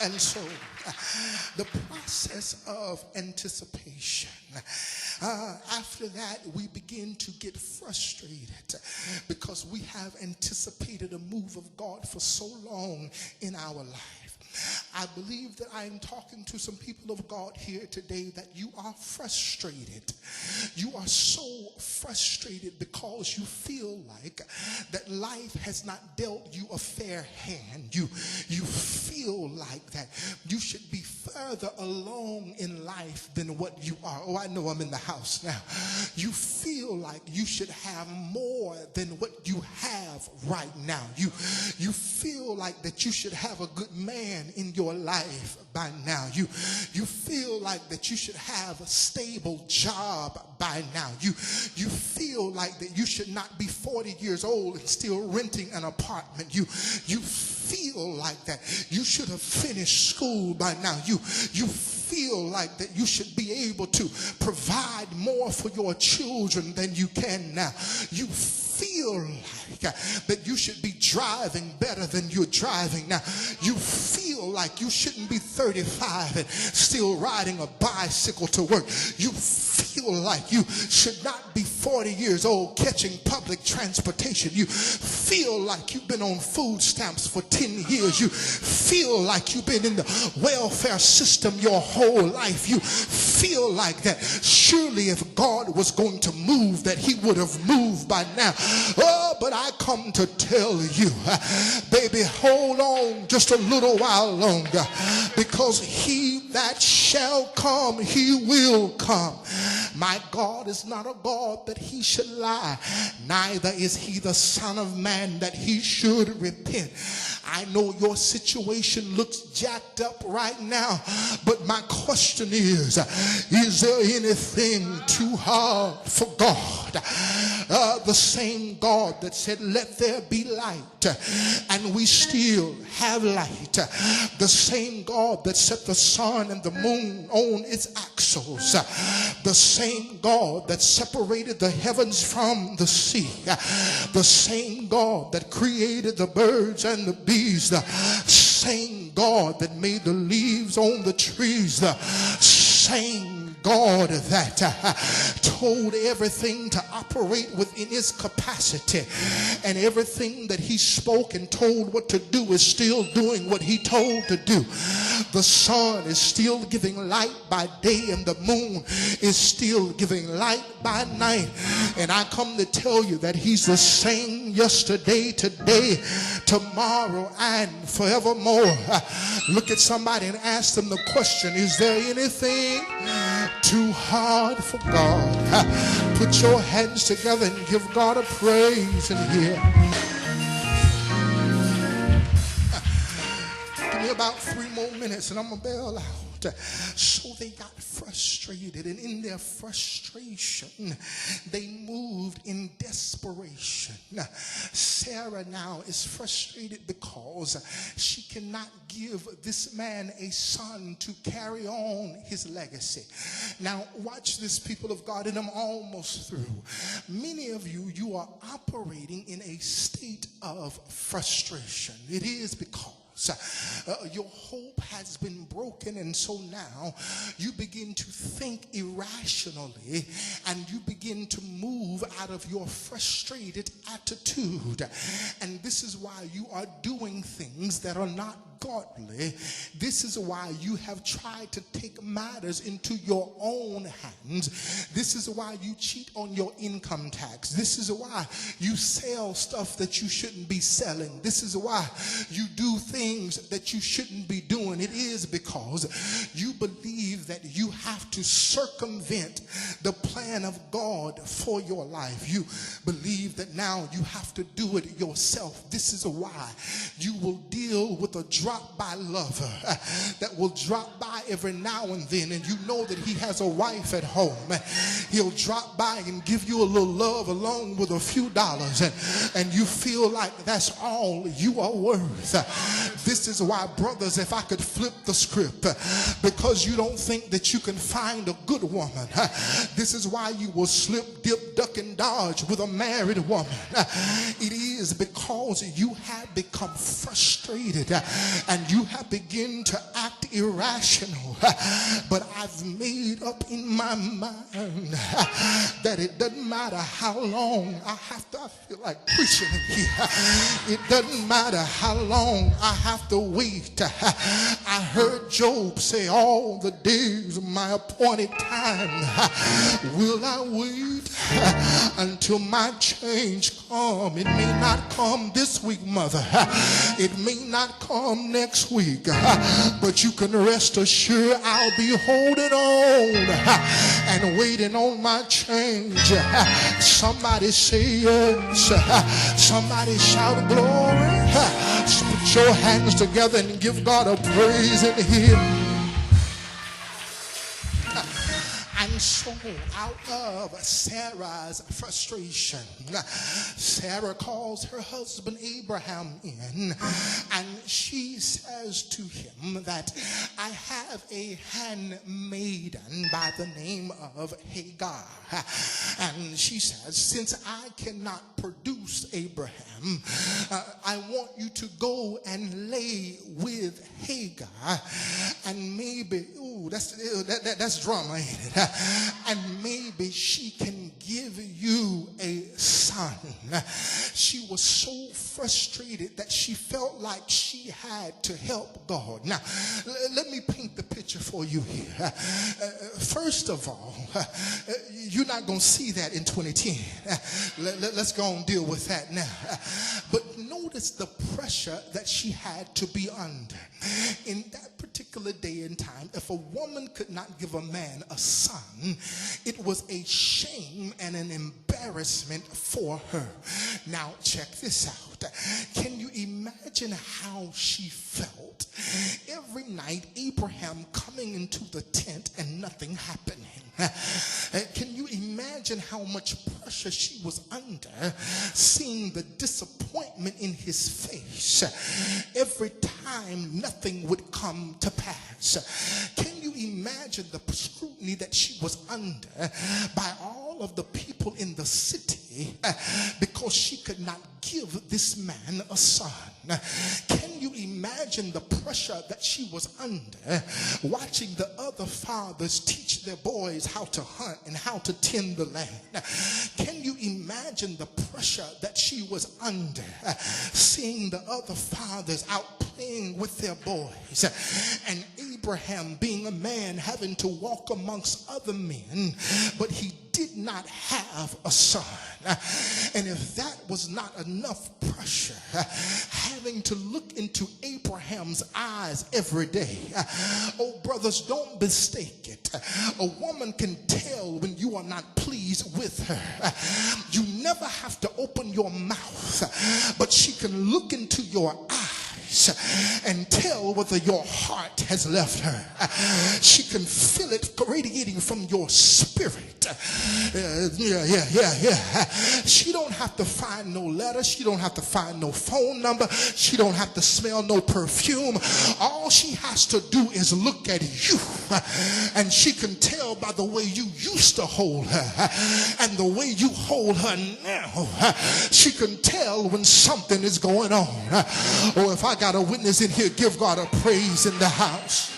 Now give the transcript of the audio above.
And so the process of anticipation, after that we begin to get frustrated because we have anticipated a move of God for so long in our life. I believe that I am talking to some people of God here today that you are frustrated. You are so frustrated because you feel like that life has not dealt you a fair hand. You feel like that you should be further along in life than what you are. Oh, I know I'm in the house now. You feel like you should have more than what you have right now. You feel like that you should have a good man in your life by now. You feel like that you should have a stable job by now. You feel like that you should not be 40 years old and still renting an apartment. You feel like that you should have finished school by now. You feel like that you should be able to provide more for your children than you can now. You feel like that you should be driving better than you're driving now. You feel like you shouldn't be 35 and still riding a bicycle to work. You feel like you should not be 40 years old catching public transportation. You feel like you've been on food stamps for 10 years. You feel like you've been in the welfare system your whole life. You feel like that surely if God was going to move, that he would have moved by now. Oh, but I come to tell you, baby, hold on just a little while longer, because he that shall come, he will come. My God is not a God that he should lie, neither is he the Son of Man that he should repent. I know your situation looks jacked up right now, but my question is there anything too hard for God? The same God that said, let there be light, and we still have light. The same God that set the sun and the moon on its axles. The same God that separated the heavens from the sea. The same God that created the birds and the bees. The same God that made the leaves on the trees. The same God that told everything to operate within its capacity, and everything that he spoke and told what to do is still doing what he told to do. The sun is still giving light by day, and the moon is still giving light by night. And I come to tell you that he's the same yesterday, today, tomorrow, and forevermore. Look at somebody and ask them the question, is there anything too hard for God? Put your hands together and give God a praise in here. Give me about 3 more minutes and I'm going to bail out. So they got frustrated, and in their frustration, they moved in desperation. Sarah now is frustrated because she cannot give this man a son to carry on his legacy. Now, watch this, people of God, and I'm almost through. Many of you, you are operating in a state of frustration. It is because your hope has been broken, and so now you begin to think irrationally and you begin to move out of your frustrated attitude. And this is why you are doing things that are not godly. This is why you have tried to take matters into your own hands. This is why you cheat on your income tax. This is why you sell stuff that you shouldn't be selling. This is why you do things that you shouldn't be doing. It is because you believe that you have to circumvent the plan of God for your life. You believe that now you have to do it yourself. This is why you will deal with a drop-by lover that will drop by every now and then, and you know that he has a wife at home. He'll drop by and give you a little love along with a few dollars, and you feel like that's all you are worth. This is why, brothers, if I could flip the script, because you don't think that you can find a good woman, this is why you will slip, dip, duck, and dodge with a married woman. It is because you have become frustrated and you have begun to act irrational, but I've made up in my mind that it doesn't matter how long I feel like preaching in here. It doesn't matter how long I have to wait. I heard Job say, all the days of my appointed time will I wait until my change come. It may not come this week, mother. It may not come next week, but you can rest assured I'll be holding on and waiting on my change. Somebody say yes. Somebody shout glory. Put your hands together and give God a praise in here. And so out of Sarah's frustration, Sarah calls her husband Abraham in, and she says to him that I have a handmaiden by the name of Hagar. And she says, since I cannot produce Abraham, I want you to go and lay with Hagar, and maybe, that's drama, ain't it? And maybe she can give you a son. She was so frustrated that she felt like she had to help God. Now, let me paint the picture for you here. First of all, you're not going to see that in 2010. Let's go and deal with that now. But notice the pressure that she had to be under. In that particular day and time, if a woman could not give a man a son, it was a shame and an embarrassment for her. Now, check this out. Can you imagine how she felt every night, Abraham coming into the tent and nothing happening? Can you imagine how much pressure she was under, seeing the disappointment in his face every time nothing would come to pass? Can you imagine the scrutiny that she was under by all of the people in the city because she could not give this man a son? Can you imagine the pressure that she was under watching the other fathers teach their boys how to hunt and how to tend the land? Can you imagine the pressure that she was under seeing the other fathers out playing with their boys, and Abraham being a man having to walk amongst other men, but he did not have a son? And if that was not enough pressure, having to look into Abraham's eyes every day, oh brothers, don't mistake it. A woman can tell when you are not pleased with her. You never have to open your mouth, but she can look into your eyes and tell whether your heart has left her. She can feel it radiating from your spirit. She don't have to find no letter. She don't have to find no phone number. She don't have to smell no perfume. All she has to do is look at you, and she can tell by the way you used to hold her and the way you hold her now. She can tell when something is going on. Or if I got a witness in here, give God a praise in the house.